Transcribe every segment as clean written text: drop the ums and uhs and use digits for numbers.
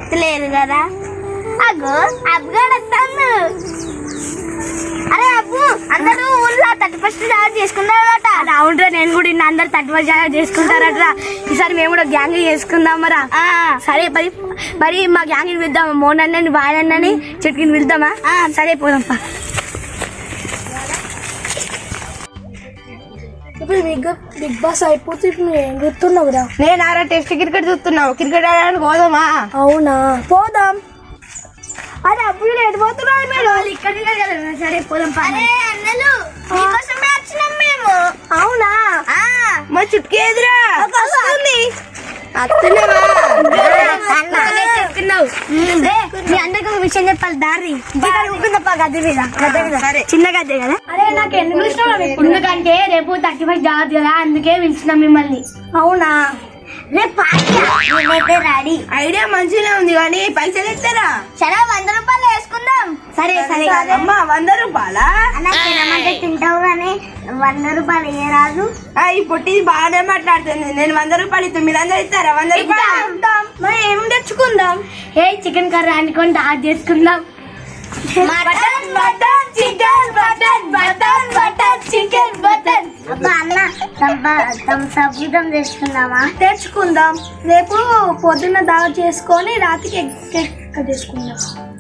వస్తలేదు కదా. అగో అబ్బుగాడు వస్తాను. అరే అబ్బు, అందరూ ఊళ్ళో 31st జాగ్రత్త చేసుకున్నారట. అవునరా, నేను కూడా ఇన్న అందరు 31st జాగ్రత్త చేసుకుంటారట. ఈసారి మేము కూడా గ్యాంగ్ చేసుకుందాం మరా. సరే మరి మా గ్యాంగ్ పిలుద్దామా? మోహన్ అన్నని, బాయ్ అన్నని, చెట్టుకి పిలుద్దామా? సరే పోదాంపా. ఇప్పుడు బిగ్ బాస్ అయిపోతే ఇప్పుడు నువ్వు ఏం చూస్తున్నావురా? నేను ఆరా టెస్ట్ క్రికెట్ చూస్తున్నావు. క్రికెట్ ఆడడానికి పోదామా? అవునా, పోదాం. అరే అప్పుడు ఎటు పోతున్నావు మీరు? ఇక్కడ కదా. సరే పోదాం. అరే అన్నలు, మీకోసమే వచ్చినాం మేము. అవునా? మా చుట్టుకి ఎదురా వస్తుంది. మీ అందరికి ఒక విషయం చెప్పాలి. దారి గద్దె మీద చిన్న గద్దె కదా. అరే నాకు ఎందుకు ఇష్టం? ఎందుకంటే రేపు 31st జాగ్రత్త కదా, అందుకే పిలిచినాం మిమ్మల్ని. అవునా? రేపు రెడీ. ఐడియా మంచిగా ఉంది కానీ పైసలు ఇస్తారా? సరే 100 రూపాయలు వేసుకుందాం. సరే సరే అమ్మా. 100 రూపాయలా? తినమంటే తింటావు కానీ 100 రూపాయలు ఏ రాదు. ఈ పొట్టి బాగానే మాట్లాడుతుంది. నేను 100 రూపాయలు ఇస్తాను. మీరు అందరూ ఇస్తారా? 100 రూపాయలు. మరి ఏం తెచ్చుకుందాం? చికెన్ కర్రీ అనుకోండి, ఆర్డర్ చేసుకుందాం. Mutton mutton chicken mutton mutton mutton chicken mutton. అబ్బా అన్న, సంగీతం చేసుకుందామా? తెచ్చుకుందాం. రేపు పొద్దున్న దావా చేసుకొని రాత్రికి ఎగ్ చేసుకుందాం.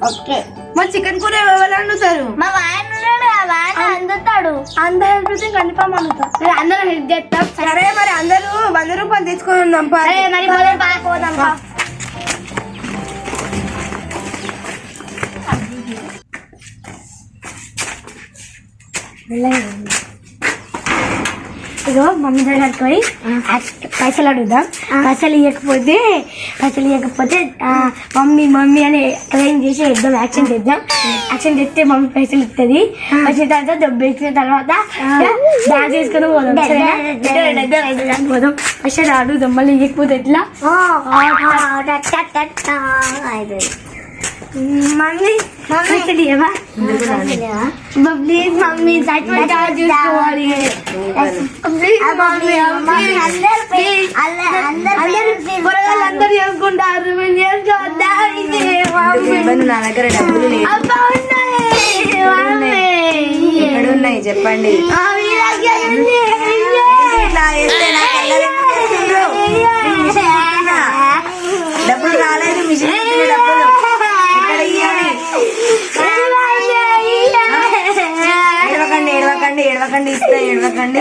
ఓకే. మరి చికెన్ కూర ఎవరు వండుతారు? మా వాయన ఉన్నాడు, ఆ వాయన అందుతాడు. అందరూ హెల్ప్ కన్ఫర్మ్ అవుతాం. అందరూ హెల్ప్ చేస్తాం. సరే మరి అందరూ 100 రూపాయలు తెచ్చుకొని ఉందాం. మరి పోదాం. ఇగో మమ్మీ దగ్గరికి పోయి పైసలు అడుగుదాం. పైసలు ఇవ్వకపోతే మమ్మీ అని క్లెయిమ్ చేసి వేద్దాం. యాక్షన్ చేస్తే మమ్మీ పైసలు ఇస్తుంది. వచ్చిన తర్వాత దెబ్బేసిన తర్వాత బ్యాగ్ చేసుకుని పోదాం. పైసలు అడుగుదాం. మళ్ళీ ఇవ్వకపోతే ఎట్లా? మమ్మీ పైసలు ఇవ్వవా? ప్లీజ్ మమ్మీ, చూసుకోవాలి. అందరూ చేసుకుంటారు. నా దగ్గర డబ్బులు ఎక్కడున్నాయి చెప్పండి. డబ్బులు రాలేదు. మిషన్ డబ్బులు ఏడవకండి ఇస్తా. ఏడవకండి.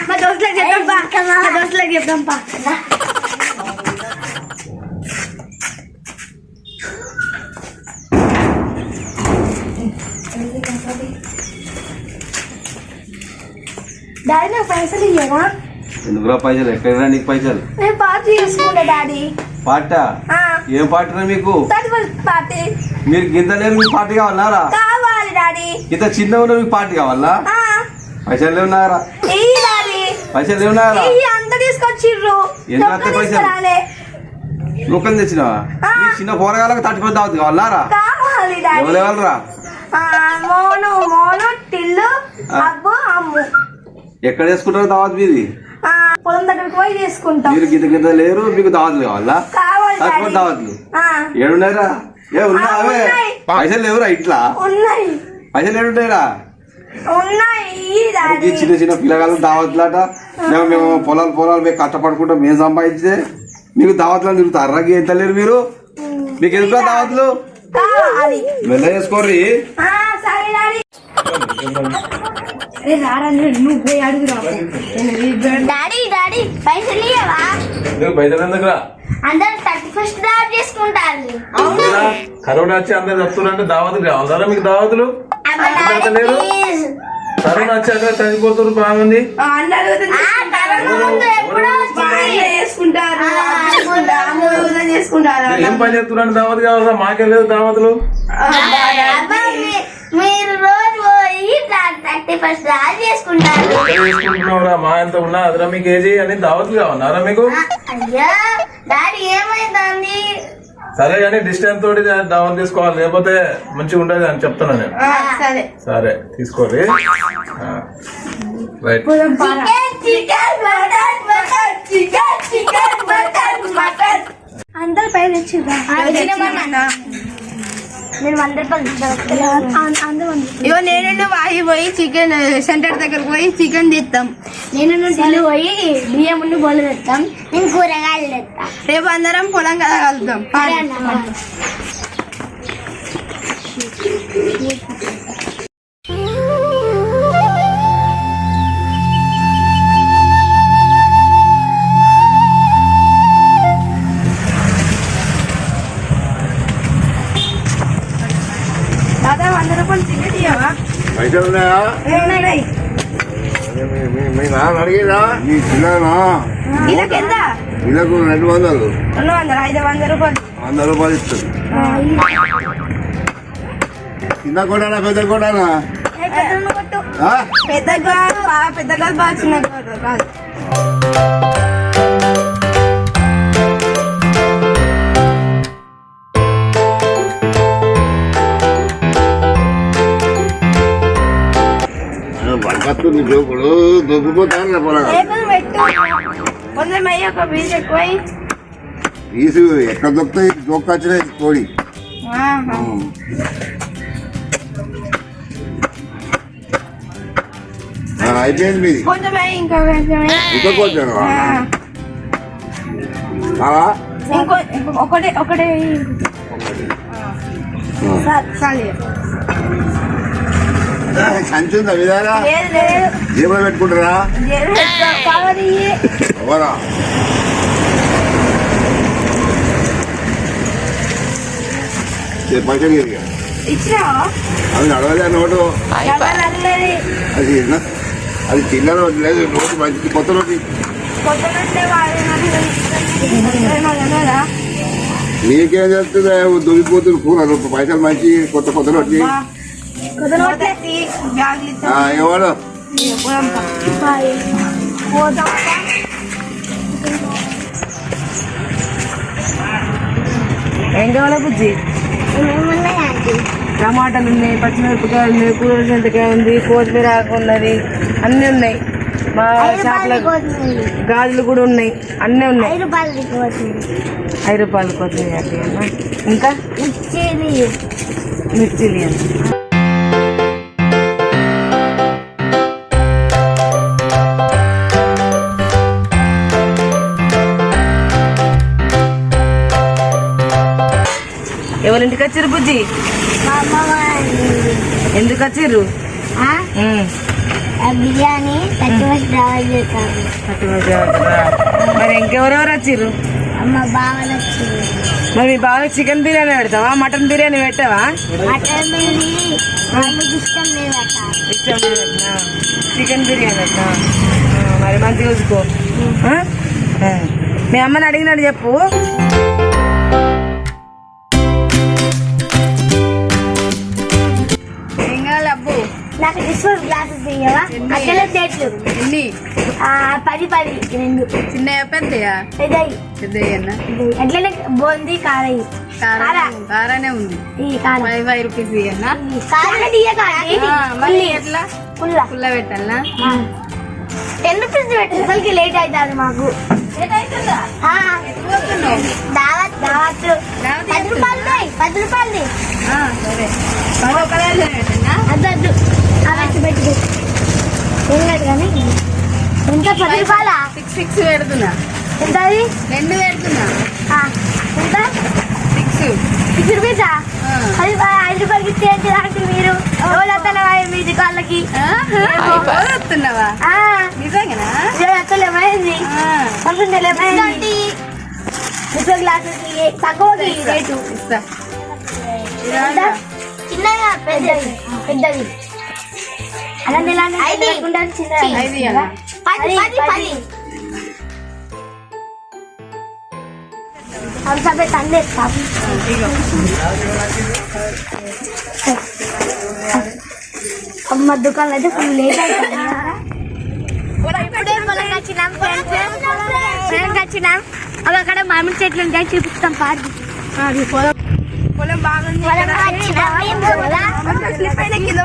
మా దోస్తులకు చెప్తాం పా. డాడీ నాకు పైసలు ఇయ్యరా? ఎందుకురా పైసలు? ఎక్కడ నీకు పైసలు? నేను పార్టీ చేసుకుంటా డాడీ. పార్టా? ఏం పార్టీనా మీకు? పార్టీ. మీరు గింత లేరు, మీకు పార్టీ కావాలన్నారా? కావాలి డాడీ. ఇంత చిన్న ఉన్న మీకు పార్టీ కావాలా? పైసలు లేవున్నారా? పైసలు లేవున్నారా? అంత తీసుకొచ్చిర్రు. ఎంత పైసలు? లోకం తెచ్చినావా? మీ చిన్న పోరగాలకు 30 దావత్ కావాలన్నారా? కావాలి డాడీ. ఎవరెవరురా? మోను టిల్లు అబ్బు అమ్ము. ఎక్కడ వేసుకుంటారు దావత్ మీది? పొలం దగ్గరకు పోయి చేసుకుంటాం. మీరు గింత లేరు, మీకు దావత్లు కావాలా? కావాలి దావత్లు ఏడున్నారా? ఏ ఉన్నావే? పైసలు లేవురా ఇట్లా? ఉన్నాయి. పైసలు ఏడున్నాయిరా? ఉన్నాయి. చిన్న చిన్న పిల్లగాళ్ళకి దావత్లాట. మేము పొలాలు మేము కష్టపడుకుంటాం. మేము సంపాదించితే మీకు దావత్లను తిరుగుతారా? ఎంత లేరు మీరు? మీకు ఎందుకు దావత్లు? మెల్ల చేసుకోర్రి. నువ్వు పోయి అడుగురా. డాడీ పైసలు ఇయ్యవా? పైసలు ఎందుకు రా? అందరూ 31st దావత్ చేసుకుంటారు. కరోనా వచ్చి అందరు వస్తున్నారంటే దావతులు కావాలరా మీకు? దావతులు లేదు. కరోనా వచ్చి అక్కడ చనిపోతున్నారు బాగుంది. ఏం పని చేస్తున్నారు? దావత్ కావాలరా? మాకే లేదు దావతులు. మీరు రోజు పోయి 31st దాడి చేసుకుంటారు. చేసుకుంటున్నావురా మా ఎంత ఉన్నా అదిరా మీకు ఏజీ అని దావత్లు కావన్నారా మీకు? అయ్యా డాడీ ఏమైందండి? సరే కానీ డిస్టెన్స్ తోటి దావత్ తీసుకోవాలి లేకపోతే మంచిగా ఉండదు అని చెప్తున్నా నేను. సరే సరే తీసుకోండి right. Chicken mutton mutton chicken mutton mutton. అందరు పైన వచ్చిందా? నేను 100 రూపాయలు అందరూ ఇగో నేను వాయి పోయి చికెన్ సెంటర్ దగ్గరకు పోయి చికెన్ తెస్తాం. నేను ఢిల్లీ పోయి బియ్యం ముందు బోలు తెస్తాం. నేను కూరగాయలు తెస్తా. రేపు అందరం పొలం కదా కలుద్దాం. దాదా 100 రూపాయలు టికెట్ ఇవ్వవా? పైసలు ఉన్నాయా? మీ నాన్న అడిగిరా మీ చిన్న వీళ్ళకి ఎంత? వీళ్ళకు 200 200 500 రూపాయలు 100 రూపాయలు ఇస్తుంది. చిన్న కొడానా పెద్ద కొడానా? పెద్ద కాదు బాగా చిన్న కాదు. వస్తుంది జోకుడు దొబ్బిపోతాను పొలం కొందరు మయ్య ఒక బీజ్ ఎక్కువ ఈసు ఎక్కడ దొక్కుతాయి దొక్కొచ్చినాయి కోడి. అయిపోయింది మీది కొంచెం ఇంకా ఇంకా కొంచెం ఒకటే చాలు. సంచి ఉందా విధారా? లేదు జేబులో పెట్టుకుంటారా? ఎవరా పైసలు ఇరిగా ఇచ్చినావా? అది నడవలే నోటు. అది చిల్లర లేదు నోటు మంచి కొత్త నోటి. నీకేం చేస్తుంది దొరికిపోతుంది కూర పైసలు మంచి కొత్త కొత్త నోటి. ఎవరు ఏం కావాలా బుజ్జి? టమాటాలు ఉన్నాయి, పచ్చిమిరపకాయలు ఉన్నాయి, కూర చింతకాయ ఉంది, కొత్తిమీర ఆకు ఉన్నది, అన్నీ ఉన్నాయి. మా షాప్లో గాజులు కూడా ఉన్నాయి, అన్నీ ఉన్నాయి. 5 రూపాయలు కొత్తిమీర అన్న. ఇంకా మిర్చిలు అన్న. ఎవరింటికి వచ్చిర్రు బుజ్జి? ఎందుకు వచ్చిర్రు? బిర్యానీ 31st దాడి చేస్తారు. మరి ఇంకెవరెవరు వచ్చిర్రు? మా బావలు వచ్చింది. మరి మీ బావకి చికెన్ బిర్యానీ పెడతావా, మటన్ బిర్యానీ పెట్టావా? మటన్ బిర్యానీ వాళ్ళకి ఇష్టం లేదట. ఇష్టం లేదన్నా చికెన్ బిర్యానీ అట్టా. మరి మంచిగా చూసుకో. మీ అమ్మని అడిగినట్టు చెప్పు. నాకు డిస్పోజ్ గ్లాసెస్ ఇయ్యవా? అక్కడ ప్లేట్లు ఎన్ని? 10 2. చిన్నయా పెద్దయా? పెద్దయ్య అట్లనే బోంది కారయ్యి. కారానే ఉంది. ఈ కారం 5 రూపీస్ ఇయ్యన్నా. మళ్ళీ ఎట్లా పుల్ల పెట్టాలనా? 10 రూపీస్ పెట్టు. అసలుకి లేట్ అవుతుంది మాకు. దావత్ 10 రూపాయలది. సరే అద్దద్దు అవచ్చి పెట్టు. ఏం కాదు కానీ ఎంత 10 రూపాయలా? 6 పెడుతున్నా. ఎంత అది? 2 పెడుతున్నా. ఎంత? 6 రూపీసా? అది 5 రూపాయలకి ఇచ్చేయండి. దానికి మీరు రోజులతల మీది వాళ్ళకి వస్తున్నావా? నిజంగానా? అత్తలేమైంది పంపించలేమైంది. డిస్పోజ్ గ్లాసెస్ తక్కువ రేటు. ఇస్తా. చిన్నగా పెద్దది అలాంటి చిన్న 10 సభ తండ్రి అమ్మ దుకాణం అయితే ఫుల్ లేట్ అవుతుంది. ఇప్పుడే పొలం వచ్చినాం ఫ్రెండ్స్ వచ్చినాం. అక్కడ మామిడి చెట్లు ఉంటాయి చూపిస్తాం పార్టీ. పొలం బాగుంది. స్లిప్ అయినా కింద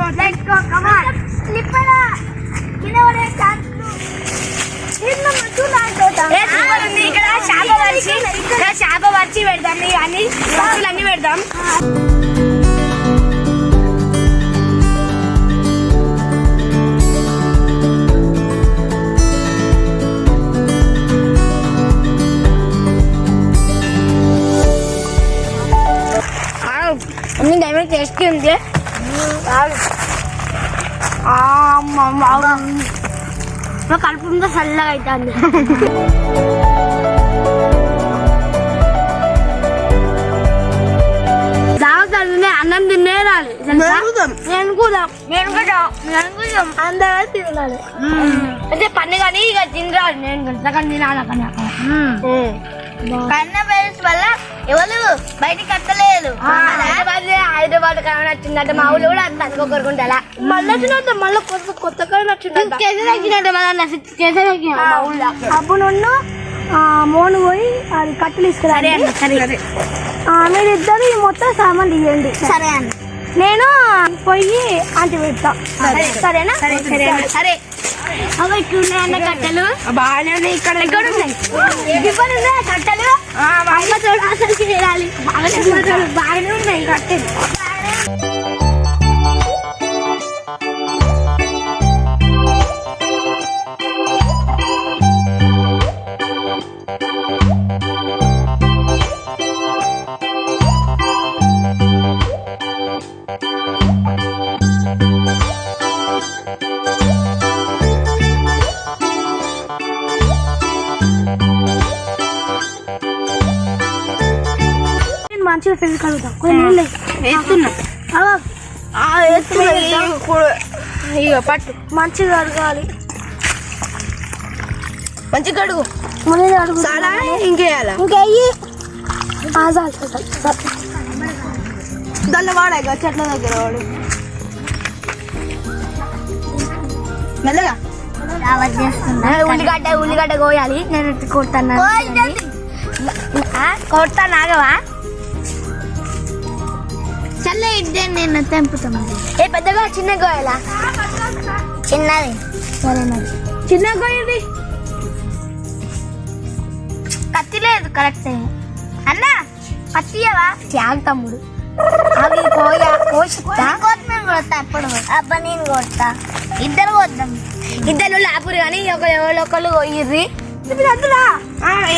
ఇక్కడ చేప వరిచి పెడదాం. అన్ని అన్ని పెడదాం. అన్ని డైమండ్ టేస్టీ ఉంది. కడుపు మీద చల్లగా అవుతుంది. దావతాలు అన్నం తినే రాలి. అందరూ తినాలి. అంటే పన్ను కానీ ఇక తినరాలి. నేను గంటగా తినాలి. కన్న పేరెంట్స్ వల్ల ఎవరు బయటికి వస్తలేదు. హైదరాబాద్ కారణం వచ్చిందంటే మా ఊళ్ళు కూడా అంత అనుకోకుండా మళ్ళీ వచ్చినట్టు మళ్ళీ కొత్త కారణం వచ్చిందంట. అప్పుడు నన్ను మోను పోయి అది కట్టెలు తీసుకురాలి. మీరిద్దరు మొత్తం సామాన్లు ఇవ్వండి. సరే అన్న. నేను పోయి అంటి పెడతా. సరేనా? సరే అవి ఇట్లున్నాయన్న కట్టెలు బాగానే ఉన్నాయి. ఇక్కడ కట్టెలు అమ్మ తోడు అసలు చేయాలి. బాగానే ఉన్నాయి కట్టెలు. మంచిగా పెళ్లి కలుగుతాం. కొన్ని ఇక పట్టు మంచిగా అడగాలి. మంచిగా అడుగు. ఇంకేయాలా? ఇంకెయ్యి. దాన్ని వాడా చెట్ల దగ్గర వాడు మెల్లగా. ఉల్లిగడ్డ కోయాలి. నేను కొడతాను. కొడతాను ఆగవా? చల్ల ఇద్దే నేను తెంపుతాను. ఏ పెద్దగా చిన్న కోయాలా? చిన్నది. సరే మరి చిన్న కోయండి. కత్తి లేదు. కరెక్ట్ అన్న కత్తియవా? త్యాగ్ తమ్ముడు. అవి కోసిస్తా. కొడతా అప్పుడు. అబ్బా నేను కొడతా. ఇద్దరు కొద్దాం. ఇద్దరు లాపురు కానీ ఒకళ్ళు కొయ్యిర్రి. అందులో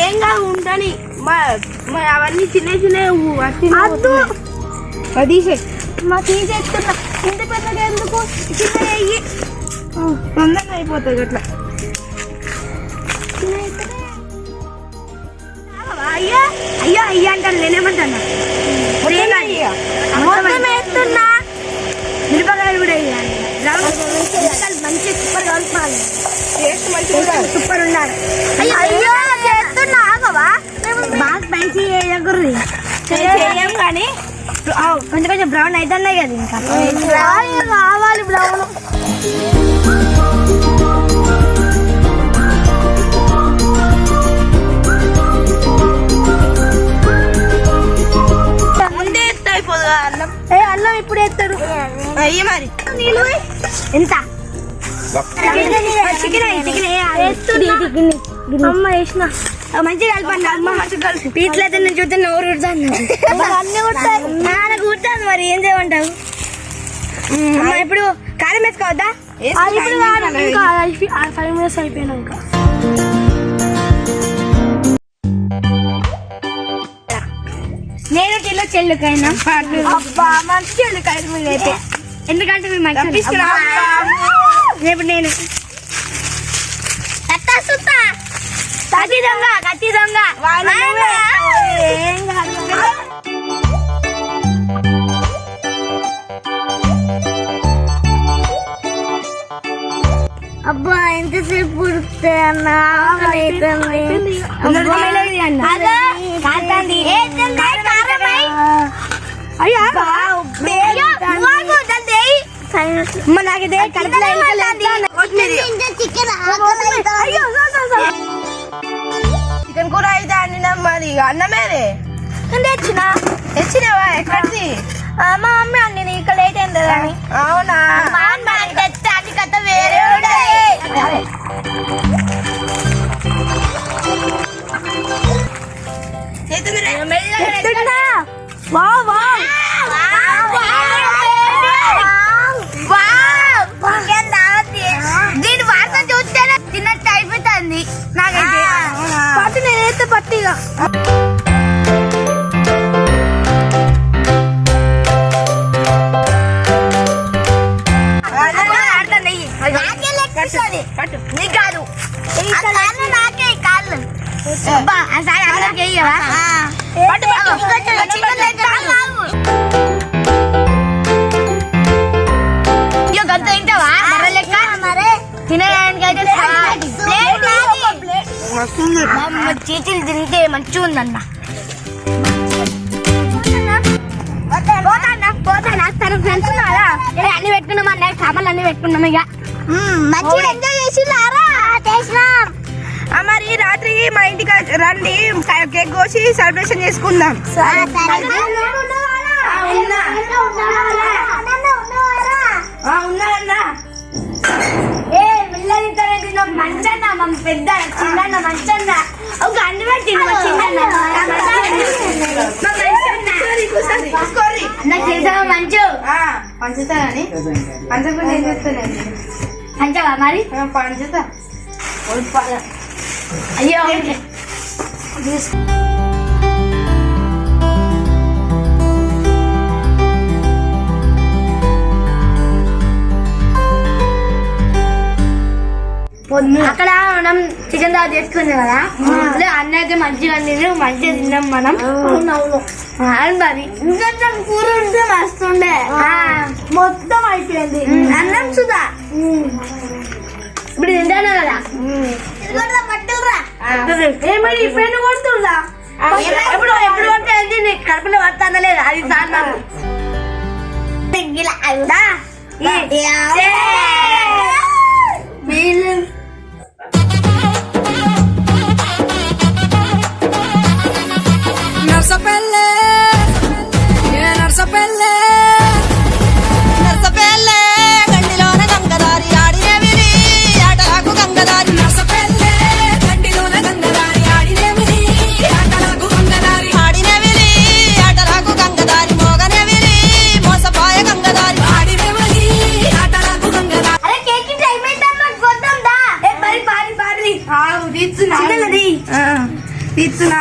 ఏం కాదు ఉంటాని. అవన్నీ చిన్న తీసే మా తీసేస్తున్నా. ఇంత పెద్దగా ఎందుకు? చిన్న అయ్యి తొందరగా అయిపోతుంది అట్లా. అయ్యా అయ్యా అయ్యా అంటాను. నేనేమంటాను? వేస్తున్నా. మిరపకాయలు కూడా వేయాలి. మంచి సూపర్ కలుపుకోవాలి. టేస్ట్ మంచిగా సూపర్ ఉండాలి. అయ్యో చేస్తున్నా ఆగవా? బాగా స్పైసీ చేయకూడదు. చేయం కానీ కొంచెం కొంచెం బ్రౌన్ అవుతున్నాయి కదా. ఇంకా కావాలి బ్రౌన్. ముందే ఎత్తా అయిపోదు అల్లం. అల్లం ఇప్పుడు ఎత్తారు. అయ్యి మరి నీళ్ళు ఎంత? అమ్మ వేసిన మంచిగా కలపండి. అమ్మ పీట్లు అయితే నేను చూస్తే నోరు కుడతాను. అన్ని కుడతాను. మరి ఏం చేయమంటావు? ఇప్పుడు కారం వేసుకోవద్దా? ఇప్పుడు 5 minutes అయిపోయినాక. నేను కిలో చెల్లుకైనా. అబ్బా మంచి చెల్లికాయ మీద అయితే. ఎందుకంటే మేము మంచి రేపు నేను కత్తి దొంగ ఏం కాదు. అబ్బా ఎంతసేపు ఉడికితే అన్న అమ్మ నాకైతే కడుపులో చికెన్ కూర అయితే అండినాం మరి అన్నమేదే తెచ్చినావా ఎక్కడిది మా మమ్మీ అండి నీకు లేట్ అయింది కానీ అవునా మనకి తెస్తే అది కథ వేరే ఉంటాయి. చెప్తున్నా. వావ్ వావ్ దీని వార్త చూస్తేనే తిన్నట్టు అయిపోతుంది నాకైతే. పట్టు నేనైతే పట్టిగా పట్టు నీకు కాదు నాకే కాళ్ళు సారి అందరికి వెయ్యవా పట్టు గంత తింటావా మర లెక్క మరే తినడానికి అయితే చేతులు తింటే మంచిగా ఉందన్న. పోతానా తన ఫ్రెండ్స్ ఉన్నారా అన్ని పెట్టుకున్నాం అన్న సామాన్లు అన్ని పెట్టుకున్నాం ఇక మంచిగా ఎంజాయ్ చేసినారా చేసినాం. మరి రాత్రి మా ఇంటికి రండి కేక్ కోసి సెలబ్రేషన్ చేసుకుందాం. ఉన్నారన్నా ఏ పిల్లలు మంచన్న మా పెద్ద చిన్న మంచన్న ఒక అన్ని పెట్టింది మా చిన్న నాకు తెలుసా మంచు పంచుతా అని పంచకుండా ఏం చేస్తానండి పంచవా మరి పంచుతా అయ్యో అక్కడ మనం చికెన్ దావా చేసుకున్నాం కదా అన్న అయితే మంచిగా తిని మంచిగా తిన్నాం మనం. అవునవును మరి ఇంకా కూర ఉంటే మస్తుండే మొత్తం అయిపోయింది అన్నం సుధా ఇప్పుడు తింటాను కదా ఏమని ఇప్పుడు కొడుతుందా ఎప్పుడు ఎప్పుడు కొట్టే నీకు కడుపులో పడుతుందా లేదా అది సార్ నర్సపల్లె నర్సపల్లె నర్సపల్లె గండిలోన గంగదారి ఆడినేమిరి ఆటలాకు గంగదారి నర్సపల్లె గండిలోన గంగదారి ఆడినేమిరి ఆటలాకు గంగదారి ఆడినేమిరి ఆటలాకు గంగదారి మోగనేమిరి మోసపాయ గంగదారి ఆడినేమిరి ఆటలాకు గంగదారి. అరే కేక్ టైం అయితే పోతాం దా పారి పారి పారి తీస్తున్నా తీస్తున్నా